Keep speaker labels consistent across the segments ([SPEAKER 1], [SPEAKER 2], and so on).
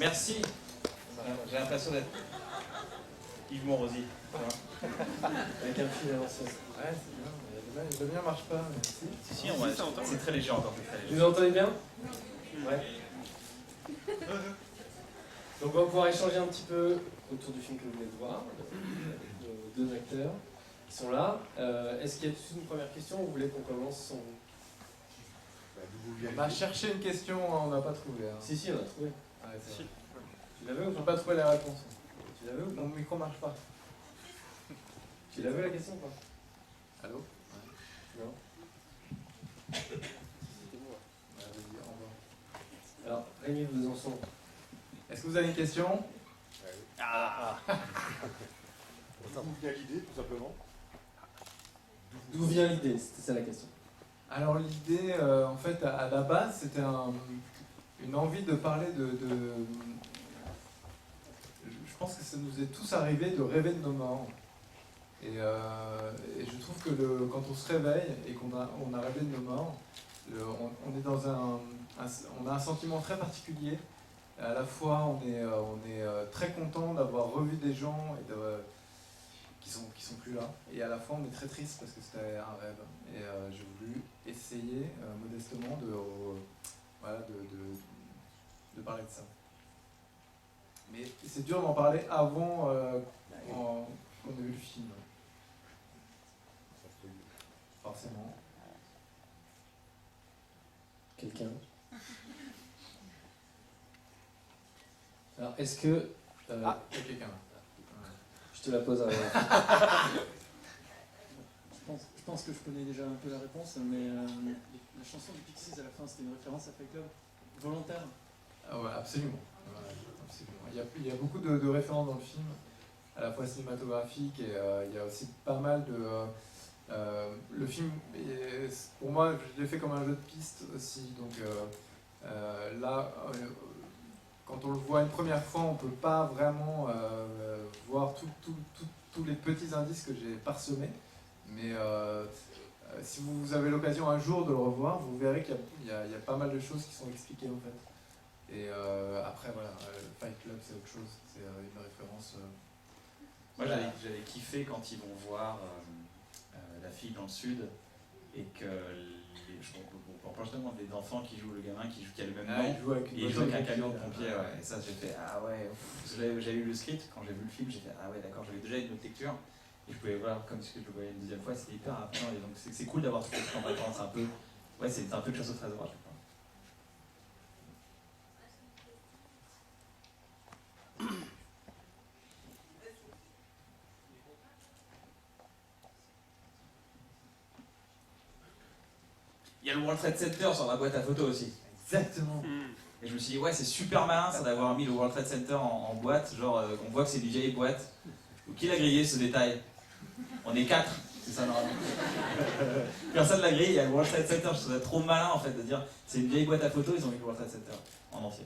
[SPEAKER 1] Merci. J'ai l'impression d'être Yves Morosi.
[SPEAKER 2] Avec un fil à l'ancienne. Ouais, c'est bien. Le mien marche pas. Mais...
[SPEAKER 1] Si, c'est très léger encore. Très léger.
[SPEAKER 2] Vous entendez bien? Ouais. Donc on va pouvoir échanger un petit peu autour du film que vous venez de voir, nos deux acteurs qui sont là. Est-ce qu'il y a tout de suite une première question ou vous voulez qu'on commence sans vous?
[SPEAKER 3] On a cherché une question, on n'a pas trouvé. Hein.
[SPEAKER 2] Si, on a trouvé.
[SPEAKER 3] Ah, ouais, si. Tu l'avais ou tu n'as pas trouvé la réponse? Tu l'avais ou mon micro marche pas?
[SPEAKER 2] Tu l'avais la question ou pas?
[SPEAKER 3] Allô?
[SPEAKER 2] Non.
[SPEAKER 3] C'était moi. Ouais, vas-y, au revoir.
[SPEAKER 2] Alors, Rémi Besançon.
[SPEAKER 3] Est-ce que vous avez une question?
[SPEAKER 1] Ah.
[SPEAKER 4] D'où vient l'idée, tout simplement?
[SPEAKER 2] D'où vient l'idée? C'était ça la question.
[SPEAKER 3] Alors l'idée, en fait, à la base, c'était une envie de parler je pense que ça nous est tous arrivé de rêver de nos morts. Et je trouve que quand on se réveille et qu'on a rêvé de nos morts, on est dans on a un sentiment très particulier. Et à la fois, on est très content d'avoir revu des gens et qui sont plus là. Et à la fois, on est très triste parce que c'était un rêve. Et j'ai voulu essayer modestement de parler de ça. Mais c'est dur d'en parler avant qu'on ait vu le film. Forcément.
[SPEAKER 2] Quelqu'un? Alors, est-ce que...
[SPEAKER 3] il y a quelqu'un là.
[SPEAKER 2] Je te la pose à
[SPEAKER 5] Je pense que je connais déjà un peu la réponse, mais la chanson du Pixies à la fin, c'était une référence à Fight Club volontaire?
[SPEAKER 3] Ah ouais, absolument. Ouais, absolument. Il y a beaucoup de références dans le film, à la fois cinématographiques et il y a aussi pas mal de... le film, pour moi, je l'ai fait comme un jeu de piste aussi, donc là, quand on le voit une première fois, on ne peut pas vraiment voir tous les petits indices que j'ai parsemés, mais si vous avez l'occasion un jour de le revoir, vous verrez qu'il y a pas mal de choses qui sont expliquées en fait. Et après, voilà, Fight Club, c'est autre chose, c'est une référence...
[SPEAKER 1] Moi, j'avais kiffé quand ils vont voir la fille dans le sud et que on parle justement des enfants qui jouent le gamin qui a le même nom, il joue avec un camion de pompiers, ouais. Et ça j'ai fait ah ouais, j'ai eu le script, quand j'ai vu le film j'ai fait ah ouais d'accord, j'avais déjà une autre lecture et je pouvais voir comme si je le voyais une deuxième fois, c'était hyper apprenant et donc c'est cool d'avoir ce truc en vacances un peu, ouais c'est un peu de chasse au trésor à chaque fois. Il y a le World Trade Center sur la boîte à photos aussi.
[SPEAKER 3] Exactement.
[SPEAKER 1] Et je me suis dit, ouais, c'est super malin ça d'avoir mis le World Trade Center en boîte. Genre, on voit que c'est une vieille boîte. Qui l'a grillé ce détail? On est 4, c'est ça normalement. Personne l'a grillé, il y a le World Trade Center. Je trouve ça trop malin en fait de dire, c'est une vieille boîte à photos, ils ont mis le World Trade Center en entier.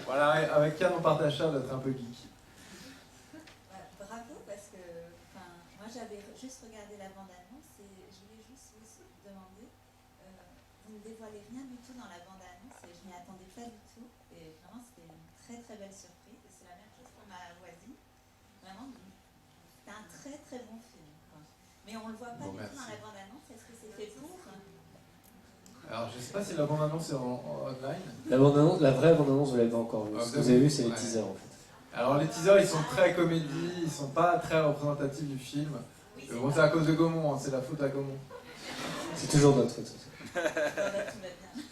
[SPEAKER 3] Voilà, avec Yann, on partage ça d'être un peu geek.
[SPEAKER 6] Bravo, parce que moi j'avais juste regardé la bande-annonce et je voulais juste vous demander, vous ne dévoilez rien du tout dans la bande-annonce et je m'y attendais pas du tout et vraiment c'était une très très belle surprise et c'est la même chose pour ma voisine. Vraiment, c'est un très très bon film. Mais on le voit pas du tout dans la bande-annonce, est-ce que c'est fait pour?
[SPEAKER 3] Alors je sais pas si la bande-annonce est en online.
[SPEAKER 2] La vraie bande-annonce, vous l'avez pas encore vue. Ce que vous avez vu, c'est les teasers en fait.
[SPEAKER 3] Alors les teasers, ils sont très comédie, ils sont pas très représentatifs du film. Bon, c'est à cause de Gaumont, hein, c'est la faute à Gaumont.
[SPEAKER 2] C'est toujours notre faute.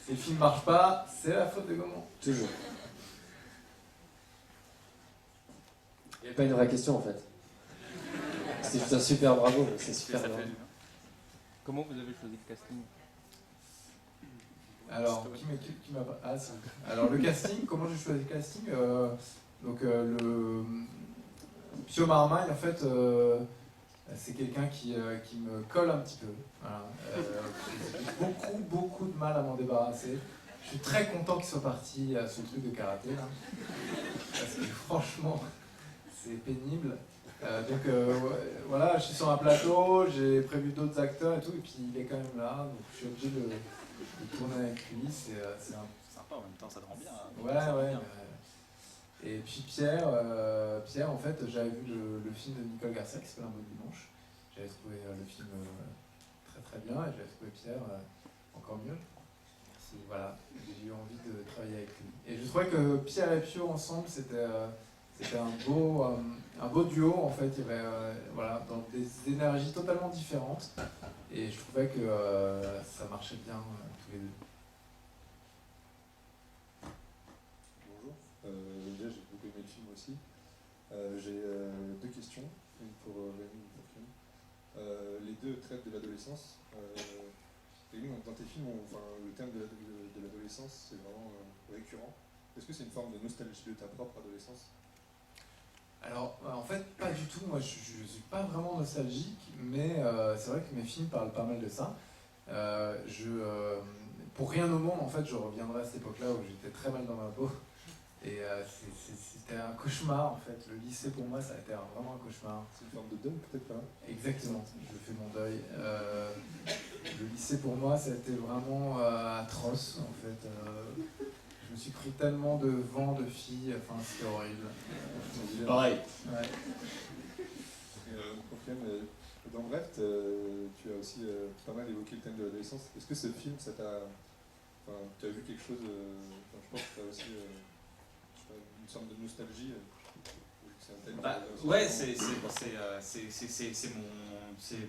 [SPEAKER 3] Si le film marche pas, c'est la faute de Gaumont.
[SPEAKER 2] Toujours. Il n'y avait pas une vraie question en fait. C'est juste un super bravo, mais c'est super bravo.
[SPEAKER 5] Comment vous avez choisi le casting?
[SPEAKER 3] Alors, qui m'a pas... Ah, si. Alors le casting, comment j'ai choisi le casting le Pio Marmaille, en fait, c'est quelqu'un qui me colle un petit peu. Voilà. J'ai beaucoup de mal à m'en débarrasser. Je suis très content qu'il soit parti à ce truc de karaté là, parce que franchement, c'est pénible. Voilà, je suis sur un plateau, j'ai prévu d'autres acteurs et tout, et puis il est quand même là, donc je suis obligé de tourner avec lui, c'est sympa.
[SPEAKER 1] pas, en même temps ça te rend bien. Hein.
[SPEAKER 3] Ouais,
[SPEAKER 1] Ça rend
[SPEAKER 3] ouais.
[SPEAKER 1] bien.
[SPEAKER 3] Et puis Pierre, en fait, j'avais vu le film de Nicole Garcia qui s'appelle Un beau dimanche. J'avais trouvé le film très très bien et j'avais trouvé Pierre encore mieux. Voilà, j'ai eu envie de travailler avec lui. Et je trouvais que Pierre et Pio ensemble, c'était un beau duo en fait. Il y avait voilà, dans des énergies totalement différentes. Et je trouvais que ça marchait bien tous les deux.
[SPEAKER 4] Bonjour. Déjà, j'ai beaucoup aimé le film aussi. J'ai deux questions, une pour Rémi, une pour Kim. Les deux traitent de l'adolescence. Rémi, dans tes films, le thème de l'adolescence, c'est vraiment récurrent. Est-ce que c'est une forme de nostalgie de ta propre adolescence?
[SPEAKER 3] Alors, en fait, pas du tout. Moi, je ne suis pas vraiment nostalgique, mais c'est vrai que mes films parlent pas mal de ça. Pour rien au monde, en fait, je reviendrai à cette époque-là où j'étais très mal dans ma peau. Et c'était un cauchemar, en fait. Le lycée, pour moi, ça a été vraiment un cauchemar.
[SPEAKER 4] C'est une forme de deuil, peut-être pas?
[SPEAKER 3] Exactement, je fais mon deuil. Le lycée, pour moi, ça a été vraiment atroce, en fait. Je me suis pris tellement de vent de filles, enfin, c'était horrible.
[SPEAKER 1] Pareil.
[SPEAKER 3] Ouais.
[SPEAKER 4] Dans Bref, tu as aussi pas mal évoqué le thème de l'adolescence. Est-ce que ce film, ça t'a... Enfin, tu as vu quelque chose... je pense que tu as aussi une sorte de nostalgie. C'est un thème
[SPEAKER 1] Ouais, c'est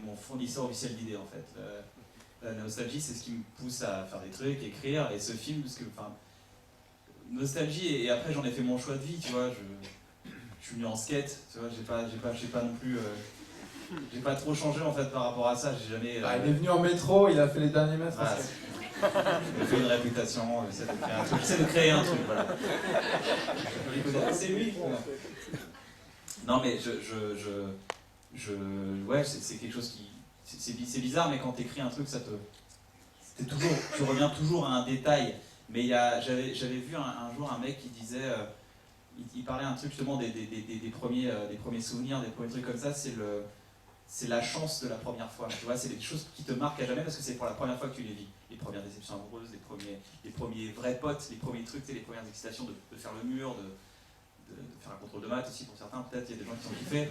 [SPEAKER 1] mon fournisseur officiel d'idées en fait. La nostalgie, c'est ce qui me pousse à faire des trucs, écrire, et ce film, parce que, enfin, nostalgie, et après j'en ai fait mon choix de vie, tu vois, je suis venu en skate, tu vois, j'ai pas non plus, j'ai pas trop changé en fait par rapport à ça, j'ai jamais...
[SPEAKER 3] Il est venu en métro, il a fait les derniers mètres.
[SPEAKER 1] Voilà, il fait une réputation, j'essaie de créer un truc, voilà. C'est lui. Non mais ouais, c'est quelque chose qui... C'est bizarre, mais quand t'écris un truc, tu reviens toujours à un détail. Mais j'avais vu un jour un mec qui disait, il parlait un truc justement des premiers souvenirs, des premiers trucs comme ça, c'est la chance de la première fois. Tu vois, c'est des choses qui te marquent à jamais parce que c'est pour la première fois que tu les vis. Les premières déceptions amoureuses, les premiers vrais potes, les premiers trucs, les premières excitations de faire le mur, de faire un contrôle de maths aussi pour certains, peut-être, il y a des gens qui sont kiffés.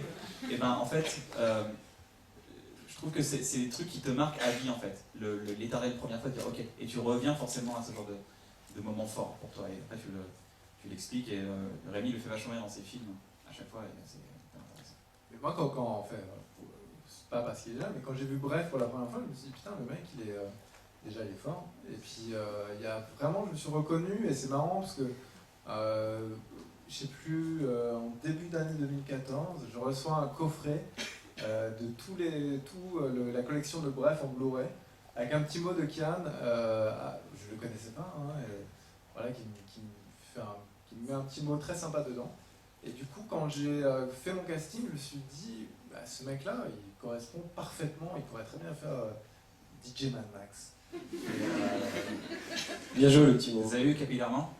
[SPEAKER 1] Et ben en fait, je trouve que c'est des trucs qui te marquent à vie en fait. L'éternelle première fois de dire ok, et tu reviens forcément à ce genre de moments forts pour toi. Et après tu l'expliques, et Rémi le fait vachement bien dans ses films, à chaque fois, c'est intéressant.
[SPEAKER 3] Mais moi, quand en fait, c'est pas parce qu'il est là, mais quand j'ai vu Bref pour la première fois, je me suis dit putain, le mec, déjà il est fort. Et puis il y a vraiment, je me suis reconnu, et c'est marrant parce que je sais plus, en début d'année 2014, je reçois un coffret de la collection de Bref en Blu-ray, avec un petit mot de Kian, je le connaissais pas, hein, et voilà, qui me met un petit mot très sympa dedans. Et du coup, quand j'ai fait mon casting, je me suis dit, bah, ce mec-là, il correspond parfaitement, il pourrait très bien faire DJ Mad Max.
[SPEAKER 2] Bien joué le petit mot.
[SPEAKER 1] Vous avez vu capillairement?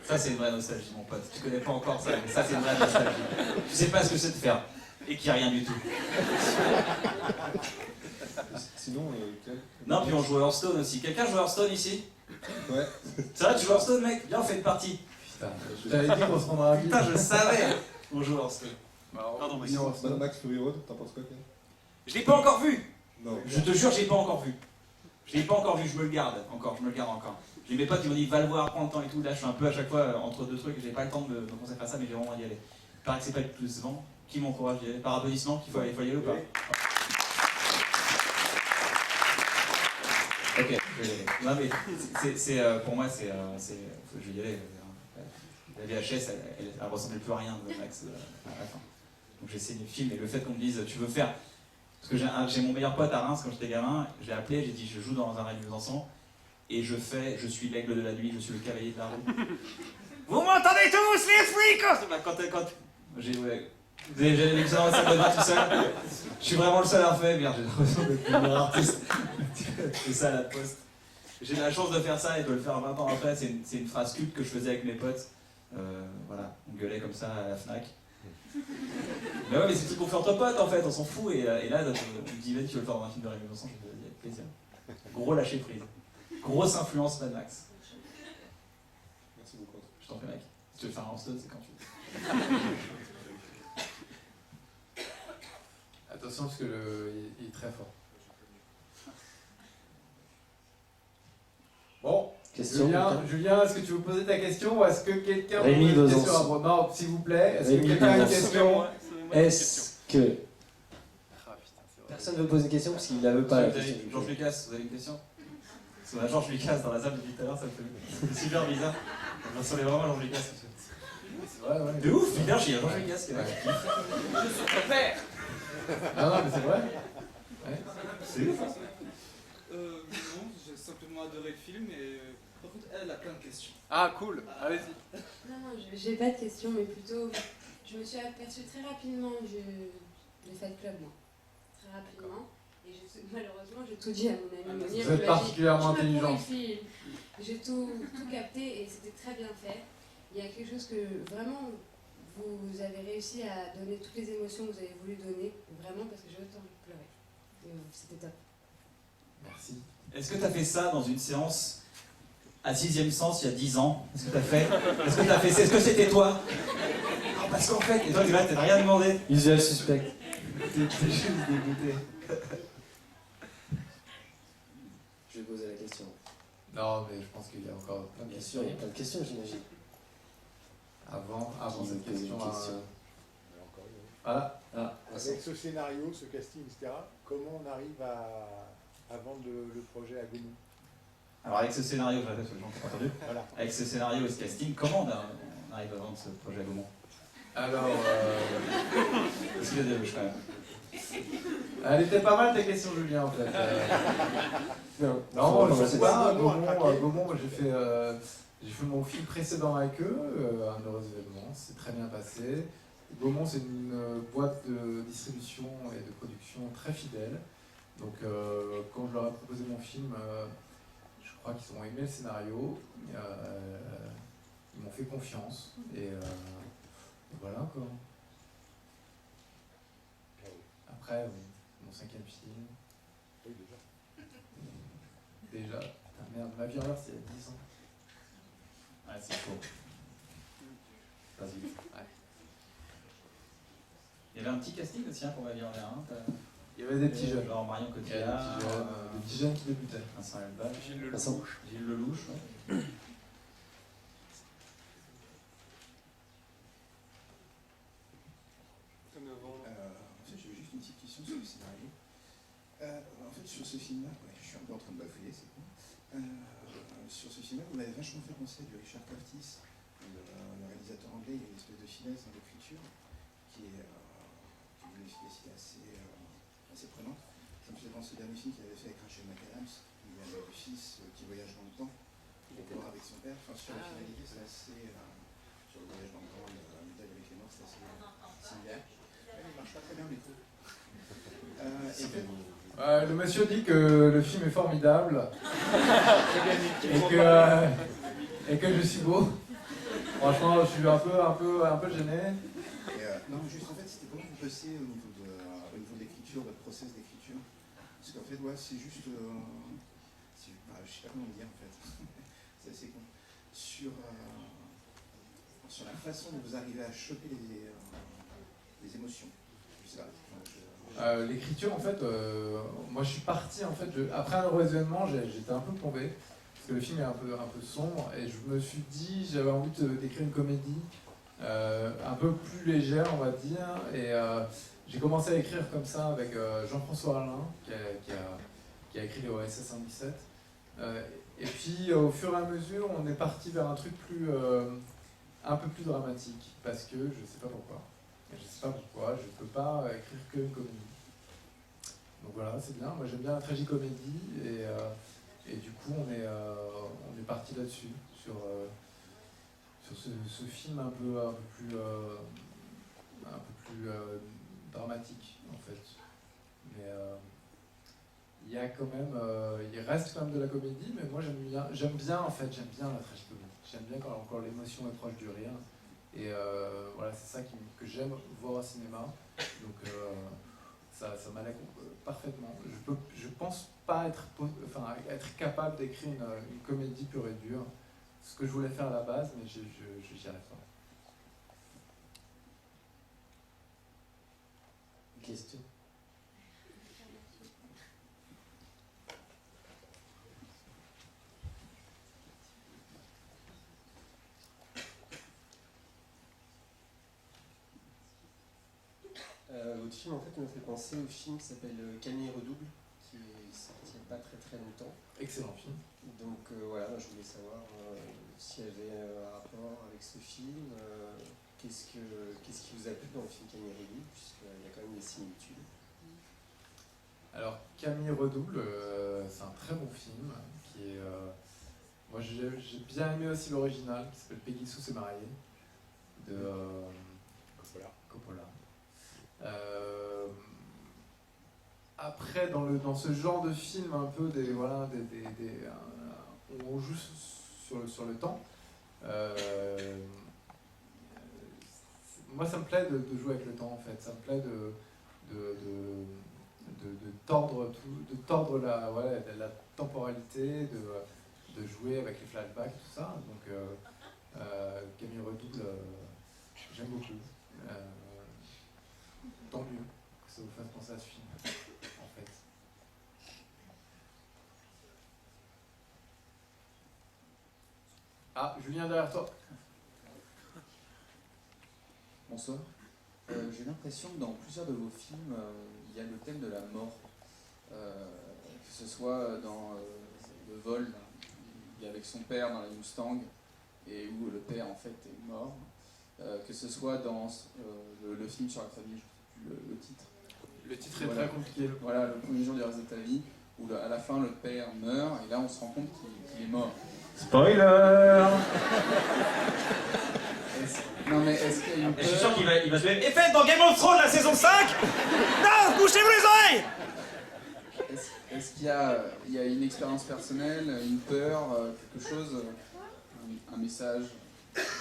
[SPEAKER 1] Ça c'est une vraie nostalgie mon pote, tu connais pas encore ça, mais ça c'est une vraie nostalgie. Tu sais pas ce que c'est de faire, et qu'il n'y a rien du tout.
[SPEAKER 4] Sinon,
[SPEAKER 1] Non, puis on joue à Hearthstone aussi. Quelqu'un joue à Hearthstone ici?
[SPEAKER 4] Ouais.
[SPEAKER 1] C'est vrai, tu joues à Hearthstone mec? Viens, on fait une partie.
[SPEAKER 3] Putain, j'avais dit qu'on se rendra à vie.
[SPEAKER 1] Putain, je savais qu'on joue à Hearththone. Pardon,
[SPEAKER 4] Mad Max Fury Road, t'en penses quoi, Ken?
[SPEAKER 1] Je l'ai pas encore vu.
[SPEAKER 4] Non.
[SPEAKER 1] Je te jure, je l'ai pas encore vu. Je l'ai pas encore vu, je me le garde encore. J'ai mes potes qui m'ont dit va le voir, prends le temps et tout. Là, je suis un peu à chaque fois entre deux trucs, j'ai pas le temps de me consacrer à ça, mais j'ai vraiment envie d'y aller. Il paraît que c'est pas le plus souvent. Qui m'encourage d'y aller? Par applaudissement, qu'il faut y aller ou pas? Ok, je vais y aller. Non mais pour moi, je vais y aller. La VHS, elle ressemblait plus à rien de Max à la fin. Donc j'ai essayé le film, et le fait qu'on me dise tu veux faire... Parce que j'ai mon meilleur pote à Reims quand j'étais gamin, je l'ai appelé, j'ai dit je joue dans un rayon de Besançon, et je suis l'aigle de la nuit, je suis le cavalier de la roue. Vous m'entendez tous les flics? J'avais vu ça dans la salle de bain tout seul. Je suis vraiment le seul à faire, merde, j'ai l'impression d'être le meilleur artiste. C'est ça la poste. J'ai la chance de faire ça et de le faire 20 ans après, c'est une phrase culte que je faisais avec mes potes. Voilà, on gueulait comme ça à la Fnac. Mais ouais, mais c'est le truc qu'on fait entre potes en fait, on s'en fout. Et là, on me dit, tu veux le faire dans un film de Rémi Vincent? Je dis, avec plaisir. Gros lâcher prise. Grosse influence Mad Max. t'en prie mec. Si tu veux faire un Hearthstone, c'est quand tu veux.
[SPEAKER 3] Attention parce que il est très fort. Bon,
[SPEAKER 2] Question,
[SPEAKER 3] Julien, est-ce que tu veux poser ta question ou est-ce que quelqu'un
[SPEAKER 2] Rémi
[SPEAKER 3] pose une
[SPEAKER 2] Besançon.
[SPEAKER 3] question? Non, s'il vous plaît, est-ce que
[SPEAKER 2] Rémi
[SPEAKER 3] quelqu'un a une
[SPEAKER 2] Besançon.
[SPEAKER 3] question?
[SPEAKER 2] Est-ce que... Personne ne veut poser une question parce qu'il la veut pas la question.
[SPEAKER 1] Georges Lucas, vous avez une question? Parce qu'on a Georges Lucas dans la salle depuis tout à l'heure, ça me fait super bizarre. Je ressemblais vraiment à Georges Lucas.
[SPEAKER 3] C'est vrai, ouais.
[SPEAKER 1] De ouf, putain, j'ai Georges Lucas qui est là.
[SPEAKER 5] Je suis ton père.
[SPEAKER 3] Non, mais c'est vrai.
[SPEAKER 1] C'est ouf.
[SPEAKER 7] Non, j'ai simplement adoré le film et par contre elle a plein de questions.
[SPEAKER 3] Ah, cool, allez-y.
[SPEAKER 8] Non, j'ai pas de questions, mais plutôt, je me suis aperçue très rapidement du Fight Club, moi. Très rapidement. Et malheureusement, j'ai tout dit à mon ami Mounir.
[SPEAKER 3] Vous êtes particulièrement intelligent.
[SPEAKER 8] J'ai tout capté et c'était très bien fait. Il y a quelque chose que vraiment, vous avez réussi à donner toutes les émotions que vous avez voulu donner, vraiment, parce que j'ai autant envie de pleurer. Et c'était top.
[SPEAKER 3] Merci.
[SPEAKER 1] Est-ce que tu as fait ça dans une séance à 6e sens il y a 10 ans? Est-ce que tu as fait? Est-ce que tu as fait? Est-ce que c'était toi? Non, parce qu'en fait, et toi, tu n'as rien demandé.
[SPEAKER 2] Usual suspect.
[SPEAKER 1] T'es juste dégoûté.
[SPEAKER 2] Je vais poser la question.
[SPEAKER 3] Non, mais je pense qu'il y a encore plein de
[SPEAKER 2] Bien
[SPEAKER 3] questions.
[SPEAKER 2] sûr, il y a plein de questions, j'imagine.
[SPEAKER 3] Avant
[SPEAKER 2] Qui
[SPEAKER 3] cette
[SPEAKER 2] veut poser
[SPEAKER 3] question.
[SPEAKER 2] une question?
[SPEAKER 3] Voilà.
[SPEAKER 2] Ah,
[SPEAKER 9] Avec ce scénario, ce casting, etc., comment on arrive à vendre le projet à Gaumont?
[SPEAKER 1] Alors, avec ce scénario, je répète, parce que les gens n'ont pas entendu.
[SPEAKER 9] Voilà.
[SPEAKER 1] Avec ce scénario et ce casting, comment on arrive à vendre ce projet à Gaumont?
[SPEAKER 3] Alors,
[SPEAKER 1] Parce qu'il y a des ruches quand même.
[SPEAKER 3] elle était pas mal ta question, Julien, en fait.
[SPEAKER 2] non,
[SPEAKER 3] Non, je
[SPEAKER 2] c'est
[SPEAKER 3] sais
[SPEAKER 2] pas.
[SPEAKER 3] pas. Gaumont, moi j'ai fait mon film précédent avec eux, un heureux événement, c'est très bien passé. Gaumont, c'est une boîte de distribution et de production très fidèle. Donc, quand je leur ai proposé mon film, je crois qu'ils ont aimé le scénario. Ils m'ont fait confiance. Et voilà quoi. Après, mon 5e film.
[SPEAKER 9] Oui, déjà.
[SPEAKER 3] Déjà, putain, merde, ma vie en l'air, c'est il y a 10 ans.
[SPEAKER 1] Ouais, c'est faux. Vas-y.
[SPEAKER 3] Ouais.
[SPEAKER 1] Il y avait un petit casting aussi hein, pour Ma vie en l'air. Hein,
[SPEAKER 3] Il y avait des petits jeunes.
[SPEAKER 1] Genre Marion
[SPEAKER 3] Il y avait
[SPEAKER 1] Cotillard,
[SPEAKER 3] des petits jeunes qui débutaient.
[SPEAKER 1] Vincent Elbach,
[SPEAKER 2] Vincent.
[SPEAKER 1] Gilles Lelouch. Ouais.
[SPEAKER 10] En fait, j'ai juste une petite question sur le scénario. En fait, sur ce film-là, ouais, je suis un peu en train de bafouiller, c'est con. Sur ce film-là, vous m'avez vachement fait penser à du Richard Curtis, le réalisateur anglais. Il y a une espèce de finesse dans l'écriture qui vous l'efficacité assez prenante. Ça me faisait penser au dernier film qu'il avait fait avec Rachel McAdams, où il y a le fils qui voyage dans le temps pour voir avec son père. Enfin, sur la finalité, c'est assez. Sur le voyage dans le temps, la médaille avec les morts, c'est assez similaire. Il marche pas très bien, mais cool.
[SPEAKER 3] Le monsieur dit que le film est formidable et que je suis beau. Franchement, je suis un peu gêné.
[SPEAKER 10] Non, juste en fait, c'était comment vous bossez au niveau de l'écriture, votre process d'écriture? Parce qu'en fait, ouais, c'est juste. Je sais pas comment le dire en fait. C'est assez con. Sur la façon dont vous arrivez à choper les émotions. Je sais pas.
[SPEAKER 3] L'écriture, en fait, moi je suis parti, en fait, après un heureux événement, j'étais un peu plombé, parce que le film est un peu sombre, et je me suis dit, j'avais envie d'écrire une comédie un peu plus légère, on va dire, et j'ai commencé à écrire comme ça avec Jean-François Alain, qui a écrit les OSS 117, et puis au fur et à mesure, on est parti vers un truc un peu plus dramatique, parce que je sais pas pourquoi. Je sais pas pourquoi, je peux pas écrire que une comédie. Donc voilà, c'est bien. Moi j'aime bien la tragicomédie et du coup on est parti là-dessus, sur ce film un peu plus dramatique en fait. Mais il y a quand même, il reste quand même de la comédie, mais moi j'aime bien la tragicomédie. J'aime bien quand l'émotion est proche du rire. Et voilà, c'est ça que j'aime voir au cinéma. Donc ça m'allait parfaitement. Je pense pas être capable d'écrire une comédie pure et dure. ce que je voulais faire à la base, mais j'y arrive pas.
[SPEAKER 2] Question. Votre film en fait me fait penser au film qui s'appelle Camille Redouble, qui est sorti il n'y a pas très très longtemps.
[SPEAKER 3] Excellent film.
[SPEAKER 2] Donc voilà, je voulais savoir s'il y avait un rapport avec ce film, qu'est-ce qui vous a plu dans le film Camille Redouble, puisqu'il y a quand même des similitudes.
[SPEAKER 3] Alors Camille Redouble, c'est un très bon film, qui est... moi j'ai bien aimé aussi l'original, qui s'appelle Peggy Sue s'est mariée, de Coppola. Après, dans ce genre de film, un peu où on joue sur le temps, moi ça me plaît de jouer avec le temps en fait, ça me plaît de tordre la temporalité, de jouer avec les flashbacks, tout ça. Donc Camille Redouble, j'aime beaucoup. Tant mieux que ça vous fasse penser à ce film, en fait. Ah, Julien, derrière toi.
[SPEAKER 11] Bonsoir. J'ai l'impression que dans plusieurs de vos films, il y a le thème de la mort. Que ce soit dans Le Vol, il est avec son père dans la Mustang, et où le père en fait est mort. Que ce soit dans le film sur la famille, le titre.
[SPEAKER 3] Le titre est très compliqué.
[SPEAKER 11] Voilà, le premier jour du reste de ta vie, où à la fin le père meurt, et là on se rend compte qu'il est mort.
[SPEAKER 1] Spoiler.
[SPEAKER 11] Non mais est-ce qu'il y a une peur...
[SPEAKER 1] Je suis sûr qu'il va se lever. Et faites dans Game of Thrones la saison 5. Non, bouchez-vous les oreilles.
[SPEAKER 11] Est-ce qu'il y a une expérience personnelle, une peur, quelque chose, un message?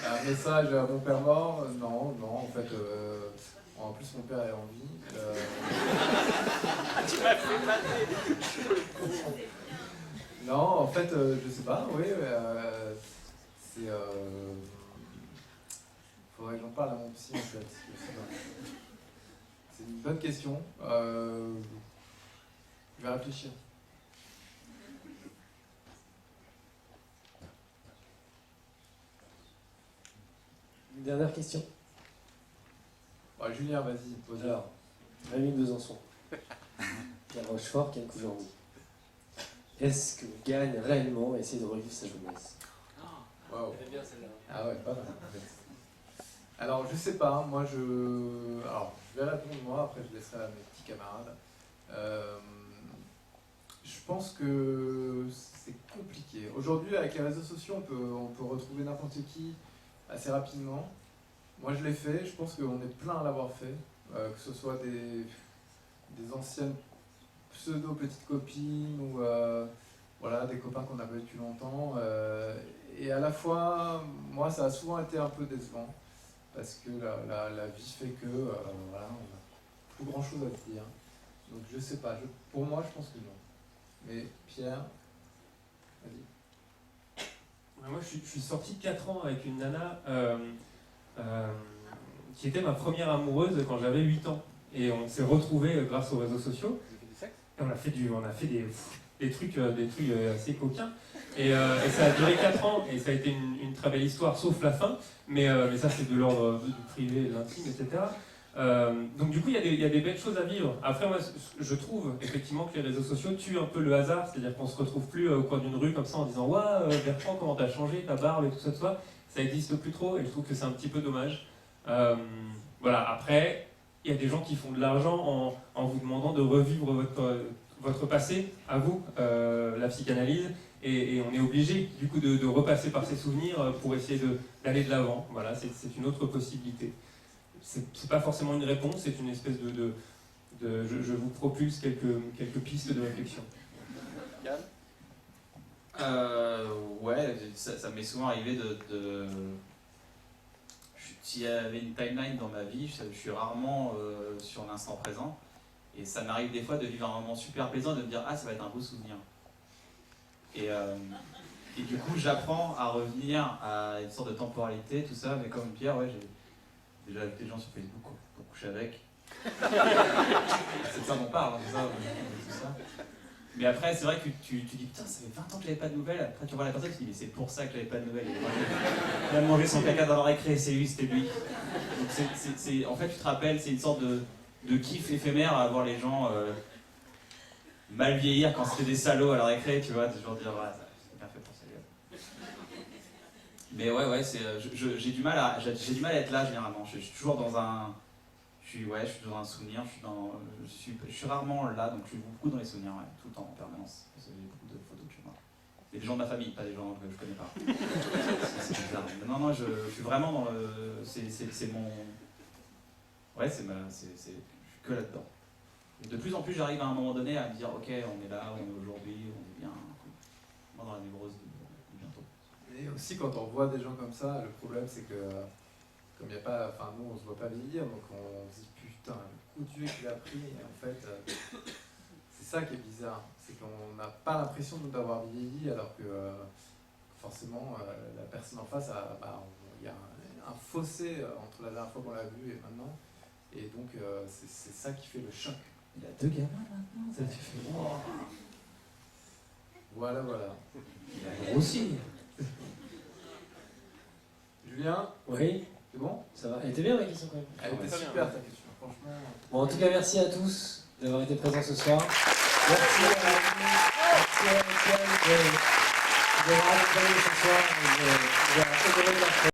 [SPEAKER 3] Un message à mon père mort? Non, en fait, en plus mon père est en vie.
[SPEAKER 1] Tu m'as fait mater.
[SPEAKER 3] Non, en fait, je sais pas, oui, c'est... faudrait que j'en parle à mon psy, en fait. C'est une bonne question. Je vais réfléchir.
[SPEAKER 2] Une dernière question.
[SPEAKER 3] Ouais, Julien, vas-y, pose.
[SPEAKER 2] Alors, Rémi Besançon, Pierre Rochefort, Ken Koujourny. Est-ce que Gagne réellement a essayé de revivre sa jeunesse?
[SPEAKER 3] Wow.
[SPEAKER 2] Elle est bien celle-là.
[SPEAKER 3] Ah ouais, pas mal. En fait. Alors, je sais pas, moi Alors, je vais répondre moi, après je laisserai à mes petits camarades. Je pense que c'est compliqué. Aujourd'hui, avec les réseaux sociaux, on peut retrouver n'importe qui assez rapidement. Moi, je l'ai fait, je pense qu'on est plein à l'avoir fait, que ce soit des anciennes pseudo-petites copines ou voilà, des copains qu'on a pas eu depuis longtemps. Et à la fois, moi, ça a souvent été un peu décevant, parce que la vie fait que voilà, on n'a plus grand-chose à se dire. Donc je sais pas, pour moi, je pense que non. Mais Pierre, vas-y.
[SPEAKER 12] Moi, je suis sorti de 4 ans avec une nana qui était ma première amoureuse quand j'avais 8 ans. Et on s'est retrouvés grâce aux réseaux sociaux. Et on a fait des trucs assez coquins. Et ça a duré 4 ans, et ça a été une très belle histoire, sauf la fin. Mais ça, c'est de l'ordre du privé, de l'intime, etc. Donc du coup, il y a des belles choses à vivre. Après, moi, je trouve effectivement que les réseaux sociaux tuent un peu le hasard, c'est-à-dire qu'on se retrouve plus au coin d'une rue comme ça en disant « Ouah, Bertrand, comment t'as changé, ta barbe et tout ça, ça n'existe plus trop, et je trouve que c'est un petit peu dommage. Voilà, après, il y a des gens qui font de l'argent en vous demandant de revivre votre passé, à vous, la psychanalyse, et on est obligé du coup de repasser par ces souvenirs pour essayer d'aller de l'avant. Voilà, c'est une autre possibilité. C'est pas forcément une réponse, c'est une espèce je vous propulse quelques pistes de réflexion.
[SPEAKER 1] Yann ? Ouais, ça m'est souvent arrivé s'il y avait une timeline dans ma vie, je suis rarement sur l'instant présent. Et ça m'arrive des fois de vivre un moment super plaisant et de me dire « Ah, ça va être un beau souvenir ». Et Et du coup, j'apprends à revenir à une sorte de temporalité, tout ça, mais comme Pierre, ouais, j'ai déjà avec des gens sur Facebook pour coucher avec. C'est de ça dont on parle, hein, tout ça. Mais après, c'est vrai que tu dis, putain, ça fait 20 ans que j'avais pas de nouvelles. Après, tu vois la personne, tu dis, mais c'est pour ça que j'avais pas de nouvelles. Il a mangé son caca dans la récré, c'est lui, c'était lui. Donc en fait, tu te rappelles, c'est une sorte de kiff éphémère à voir les gens mal vieillir quand c'était des salauds à la récré, tu vois, toujours dire, ouais, c'est bien fait pour ça. Mais ouais, j'ai du mal à être là généralement. Je suis toujours dans un. Je suis dans un souvenir, je suis rarement là, donc je suis beaucoup dans les souvenirs, ouais, tout le temps, en permanence. Parce que j'ai beaucoup de photos de chez moi. Et des gens de ma famille, pas des gens que je connais pas. C'est bizarre. Non, je suis vraiment dans le. C'est mon. Ouais, je suis que là-dedans. De plus en plus, j'arrive à un moment donné à me dire, ok, on est là, on est aujourd'hui, on est bien. Moi, dans la névrose de bientôt.
[SPEAKER 3] Et aussi, quand on voit des gens comme ça, le problème, c'est que. Comme il n'y a pas, enfin nous on se voit pas vieillir, donc on se dit putain, le coup de vieux qu'il a pris, et en fait c'est ça qui est bizarre, c'est qu'on n'a pas l'impression d'avoir vieilli alors que forcément la personne en face, il y a un fossé entre la dernière fois qu'on l'a vu et maintenant, et donc c'est ça qui fait le choc.
[SPEAKER 1] Il a 2 gamins maintenant, ça tu fais wow.
[SPEAKER 3] Voilà.
[SPEAKER 1] Il a grossi.
[SPEAKER 3] Julien?
[SPEAKER 2] Oui.
[SPEAKER 3] C'est bon?
[SPEAKER 2] Ça va. Elle était bien ma question quand même.
[SPEAKER 3] Elle était super ta question, franchement.
[SPEAKER 2] Bon, en tout cas, merci à tous d'avoir été présents ce soir. Merci à Étienne d'avoir accompagné ce soir.